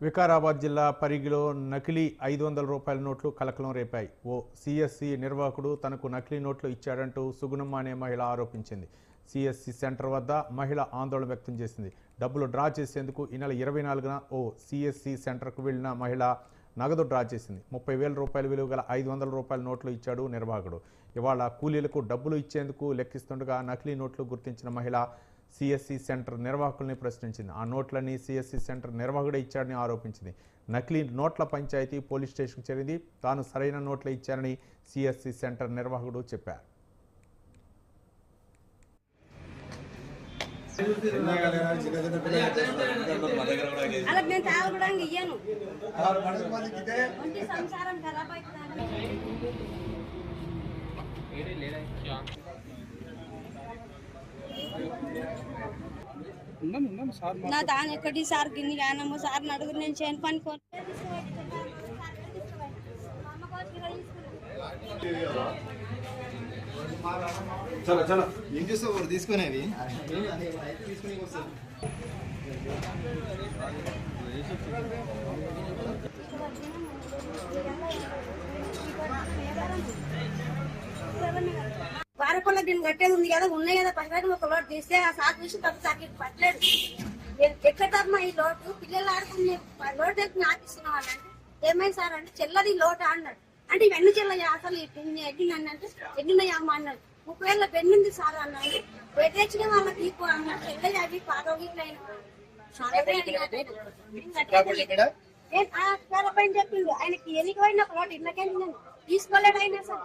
వికారాబాద్ జిల్లా పరిగిలో నకిలీ 500 రూపాయల నోట్లు కలకలం రేపాయి. ఓ సిఎస్సి నిర్వాహకుడు తనకు నకిలీ నోట్లు ఇచ్చాడంటూ సుగుణమ్మ అనే మహిళ ఆరోపించింది. సిఎస్సి సెంటర్ వద్ద మహిళ ఆందోళన వ్యక్తం చేసింది. డబ్బులు డ్రా చేసేందుకు ఈ నెల 24న ఓ సిఎస్సి సెంటర్కు వెళ్లిన మహిళ నగదు డ్రా చేసింది. 30,000 రూపాయల విలువ గల 500 రూపాయల నోట్లు ఇచ్చాడు నిర్వాహకుడు. ఇవాళ కూలీలకు డబ్బులు ఇచ్చేందుకు లెక్కిస్తుండగా నకిలీ నోట్లు గుర్తించిన మహిళ సిఎస్సి సెంటర్ నిర్వాహకుల్ని ప్రశ్నించింది. ఆ నోట్లని సిఎస్సి సెంటర్ నిర్వాహకుడే ఇచ్చాడని ఆరోపించింది. నకిలీ నోట్ల పంచాయతీ పోలీస్ స్టేషన్కు చేరింది. తాను సరైన నోట్లే ఇచ్చానని సిఎస్సి సెంటర్ నిర్వాహకుడు చెప్పారు. నా దాని ఎక్కడి సార్ గిన్ని కానమ్మో సార్ అడుగు నేను చేయను పని చలో చలో ఏం చేస్తావు తీసుకునేవి వారకొల్ల దీన్ని కట్టేది ఉంది కదా ఉన్నాయి కదా పక్కన ఒక లోటు తీస్తే ఆ సార్ చూసి కొత్త సార్కి పట్టలేదు. ఎక్కడమ్మా ఈ లోటు పిల్లలు ఆడుకుని లోటు తెచ్చి ఆపిస్తున్నావు అని అంటే ఏమైంది సార్ అంటే చెల్లది లోటు అన్నాడు. అంటే ఇవన్నీ చెల్లయ్యా అసలు ఎగ్గినండి అంటే ఎగ్గినయ్యా అమ్మ అన్నాడు. 30,000 పెన్నుంది సార్ అన్నాడు. పెట్టేసిన వాళ్ళకి తీపు అన్నాడు. చెల్లయ్య అవి పాదోగిట్లయిన పైన చెప్పిండు. ఆయనకి ఎన్నిక పోయిన ఒక లోటు ఇళ్ళకెళ్ళి తీసుకోలేడు అయినా సార్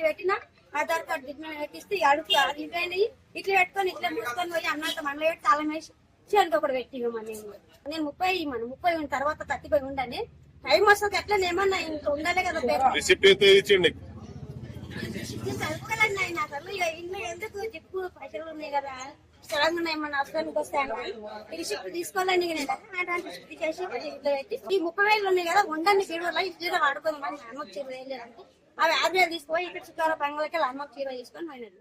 పెట్టినా ఆధార్ కార్డు పెట్టిస్తే అడుగు ఇంటి ఇట్లా పెట్టుకొని ఇట్లా మూసుకొని పోయి అన్నంత మనలో పెట్టి తాళం వేసి చేనుకి ఒకటి పెట్టిమని నేను 30 తర్వాత 35 ఉండని టైం వస్తుంది ఎట్లా ఏమన్నా ఇంట్లో ఉండాలి కదా చదువుకోలేండి ఆయన అసలు ఇల్లు ఎందుకు జిప్పు పైసలు ఉన్నాయి కదా స్థలంగా ఉన్నాయి మన అవసరానికి వస్తాయని రిసిప్ట్ తీసుకోవాలని చేసి ఇట్లా పెట్టి ఈ 30,000 ఉన్నాయి కదా ఉండండి గీడవల్ల ఇట్లా వాడుకోమని అమ్మకు చీర వేయలేదంటే అవి 5,000 తీసుకుపోయి ఇక్కడ చుట్టాల పంగలకి అమ్మకు చీర తీసుకొని పోయినాడు.